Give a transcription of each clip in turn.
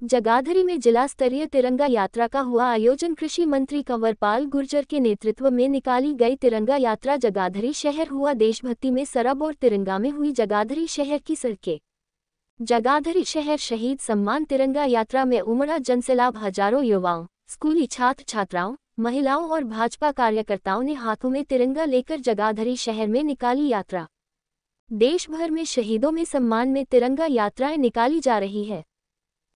जगाधरी में जिला स्तरीय तिरंगा यात्रा का हुआ आयोजन। कृषि मंत्री कंवरपाल गुर्जर के नेतृत्व में निकाली गई तिरंगा यात्रा जगाधरी शहर हुआ देशभक्ति में सरब और तिरंगा में हुई जगाधरी शहर की सड़कें। जगाधरी शहर शहीद सम्मान तिरंगा यात्रा में उमड़ा जनसैलाब। हजारों युवाओं, स्कूली छात्र छात्राओं, महिलाओं और भाजपा कार्यकर्ताओं ने हाथों में तिरंगा लेकर जगाधरी शहर में निकाली यात्रा। देश भर में शहीदों में सम्मान में तिरंगा यात्राएं निकाली जा रही है।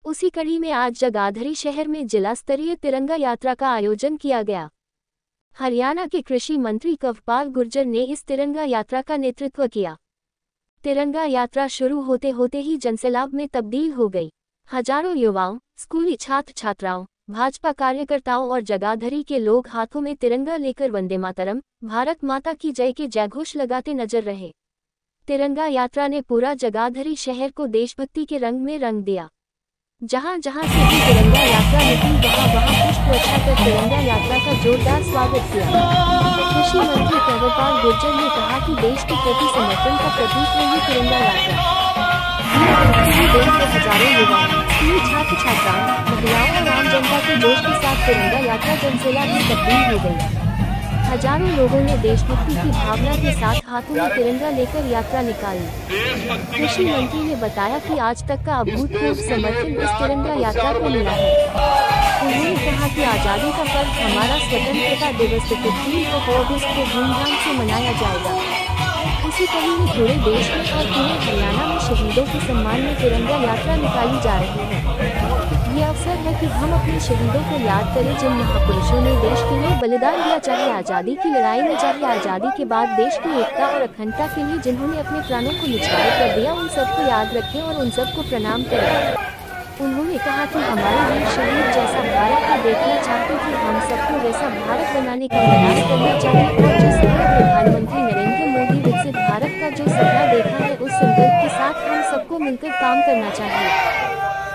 उसी कड़ी में आज जगाधरी शहर में जिला स्तरीय तिरंगा यात्रा का आयोजन किया गया। हरियाणा के कृषि मंत्री कंवरपाल गुर्जर ने इस तिरंगा यात्रा का नेतृत्व किया। तिरंगा यात्रा शुरू होते होते ही जनसैलाब में तब्दील हो गई। हजारों युवाओं, स्कूली छात्र छात्राओं, भाजपा कार्यकर्ताओं और जगाधरी के लोग हाथों में तिरंगा लेकर वंदे मातरम, भारत माता की जय के जयघोष लगाते नजर रहे। तिरंगा यात्रा ने पूरा जगाधरी शहर को देशभक्ति के रंग में रंग दिया। जहां जहां से भी तिरंगा यात्रा निकली वहां पुष्प वर्षा कर तिरंगा यात्रा का जोरदार स्वागत किया। कृषि मंत्री कंवरपाल गुर्जर ने कहा कि देश के प्रति समर्पण का प्रतीक रही तिरंगा यात्रा। देश के हजारों युवाओं, स्कूली छात्र छात्राओं, महिलाओं और आम जनता के जोश के साथ तिरंगा यात्रा जनसैलाब में तब्दील हो गई। हजारों लोगों ने देशभक्ति की भावना के साथ हाथों में तिरंगा लेकर यात्रा निकाली। कृषि मंत्री ने बताया कि आज तक का अभूतपूर्व समर्थन इस तिरंगा यात्रा को मिला है। उन्होंने कहा कि आज़ादी का पर्व हमारा स्वतंत्रता दिवस 15 अगस्त को धूमधाम से मनाया जाएगा। इसी कड़ी में पूरे देश में और पूरे हरियाणा में शहीदों के सम्मान में तिरंगा यात्रा निकाली जा रही है। ये अवसर है कि हम अपने शहीदों को याद करें जिन महापुरुषों ने देश के लिए बलिदान दिया, चाहे आज़ादी की लड़ाई में, चाहे आज़ादी के बाद देश की एकता और अखंडता के लिए जिन्होंने अपने प्राणों को निछावर कर दिया। उन सबको याद रखें और उन सबको प्रणाम करें। उन्होंने कहा कि हमारे वीर शहीद जैसा भारत को देखना चाहते थे, हम सबको वैसा भारत बनाने का प्रयास करना चाहिए और जिस तरह प्रधानमंत्री नरेंद्र मोदी विकसित भारत का जो सपना देखा है, उस संकल्प के साथ हम सबको मिलकर काम करना चाहिए।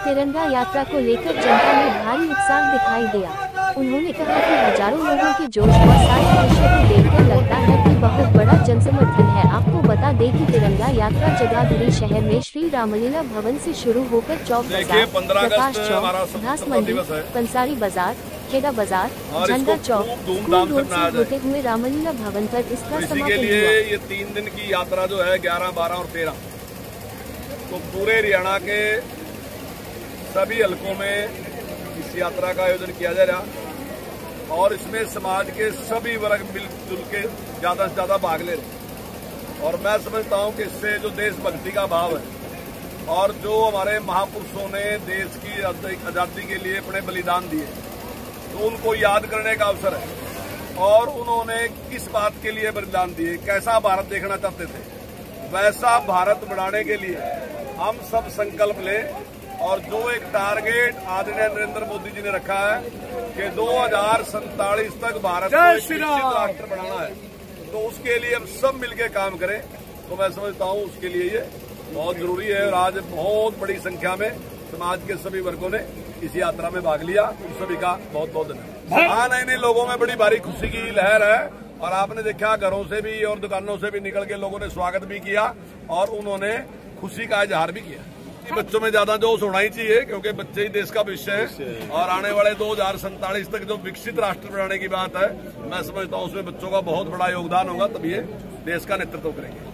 तिरंगा यात्रा को लेकर जनता में भारी उत्साह दिखाई दिया। उन्होंने कहा कि हजारों लोगों के जोश और साथ दृश्य को देखकर लगता है कि बहुत बड़ा जनसमर्थन है। आपको बता दें कि तिरंगा यात्रा जगाधरी शहर में श्री रामलीला भवन से शुरू होकर चौक बाजार, प्रकाश चौक, घास मंडी, पंसारी बाजार, खेड़ा बाजार, झंडा चौक, स्कूल रोड से होते हुए रामलीला भवन पर इसका समापन हुआ। ये 3 दिन की यात्रा जो है 11, 12 और 13 तो पूरे हरियाणा के सभी हलकों में इस यात्रा का आयोजन किया जा रहा और इसमें समाज के सभी वर्ग मिलजुल के ज्यादा से ज्यादा भाग ले रहे। और मैं समझता हूं कि इससे जो देशभक्ति का भाव है और जो हमारे महापुरुषों ने देश की आजादी के लिए अपने बलिदान दिए, तो उनको याद करने का अवसर है। और उन्होंने किस बात के लिए बलिदान दिए, कैसा भारत देखना चाहते थे, वैसा भारत बनाने के लिए हम सब संकल्प लें। और जो एक टारगेट आदरणीय नरेंद्र मोदी जी ने रखा है कि 2047 तक भारत को एक विकसित राष्ट्र बनाना है, तो उसके लिए हम सब मिलकर काम करें। तो मैं समझता हूं उसके लिए ये बहुत जरूरी है। और आज बहुत बड़ी संख्या में समाज के सभी वर्गों ने इस यात्रा में भाग लिया। उन सभी का बहुत बहुत धन्यवाद। हाँ, नए लोगों में बड़ी भारी खुशी की लहर है और आपने देखा घरों से भी और दुकानों से भी निकल के लोगों ने स्वागत भी किया और उन्होंने खुशी का इजहार भी किया। बच्चों में ज्यादा जोश होना ही चाहिए क्योंकि बच्चे ही देश का भविष्य है और आने वाले 2047 तक जो विकसित राष्ट्र बनाने की बात है, मैं समझता हूँ उसमें बच्चों का बहुत बड़ा योगदान होगा, तभी ये देश का नेतृत्व करेंगे।